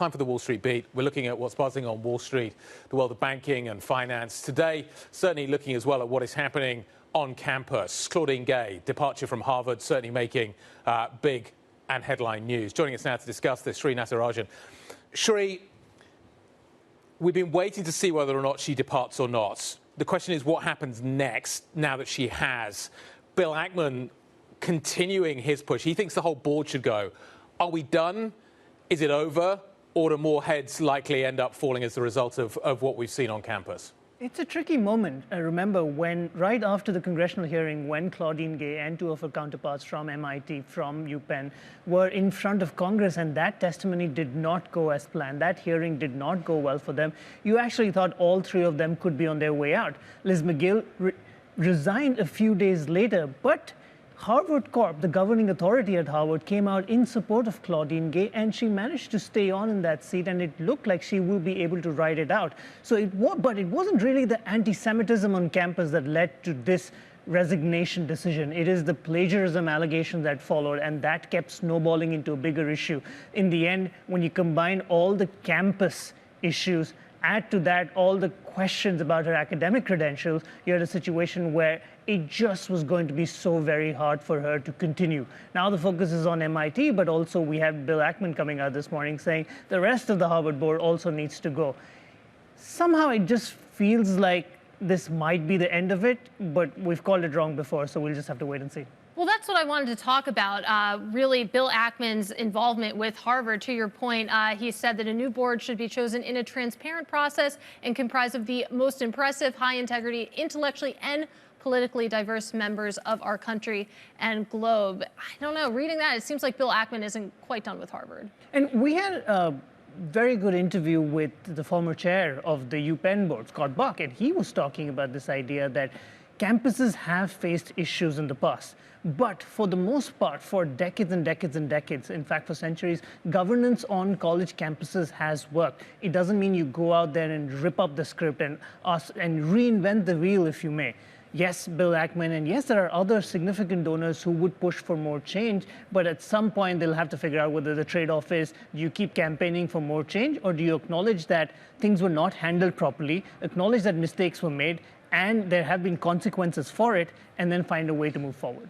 Time for the Wall Street Beat. We're looking at what's buzzing on Wall Street, the world of banking and finance. Today, certainly looking as well at what is happening on campus. Claudine Gay, departure from Harvard, certainly making big and headline news. Joining us now to discuss this, Sri Natarajan. Sri, we've been waiting to see whether or not she departs or not. The question is what happens next now that she has. Bill Ackman continuing his push. He thinks the whole board should go. Are we done? Is it over? Or do more heads likely end up falling as a result of what we've seen on campus? It's a tricky moment. I remember when, right after the congressional hearing, when Claudine Gay and two of her counterparts from MIT, from UPenn, were in front of Congress, and that testimony did not go as planned. That hearing did not go well for them. You actually thought all three of them could be on their way out. Liz McGill resigned a few days later, but Harvard Corp, the governing authority at Harvard, came out in support of Claudine Gay, and she managed to stay on in that seat, and it looked like she will be able to ride it out. But it wasn't really the anti-Semitism on campus that led to this resignation decision. It is the plagiarism allegation that followed, and that kept snowballing into a bigger issue. In the end, when you combine all the campus issues, add to that all the questions about her academic credentials, you had a situation where it just was going to be so very hard for her to continue. Now the focus is on MIT, but also we have Bill Ackman coming out this morning saying the rest of the Harvard board also needs to go. Somehow it just feels like this might be the end of it, but we've called it wrong before, so we'll just have to wait and see. Well, that's what I wanted to talk about, really Bill Ackman's involvement with Harvard. To your point, he said that a new board should be chosen in a transparent process and comprised of the most impressive, high-integrity, intellectually and politically diverse members of our country and globe. I don't know, reading that, it seems like Bill Ackman isn't quite done with Harvard. And we had a very good interview with the former chair of the UPenn board, Scott Buck, and he was talking about this idea that campuses have faced issues in the past. But for the most part, for decades and decades and decades, in fact, for centuries, governance on college campuses has worked. It doesn't mean you go out there and rip up the script and reinvent the wheel, if you may. Yes, Bill Ackman, and yes, there are other significant donors who would push for more change, but at some point they'll have to figure out whether the trade-off is, do you keep campaigning for more change, or do you acknowledge that things were not handled properly, acknowledge that mistakes were made, and there have been consequences for it, and then find a way to move forward?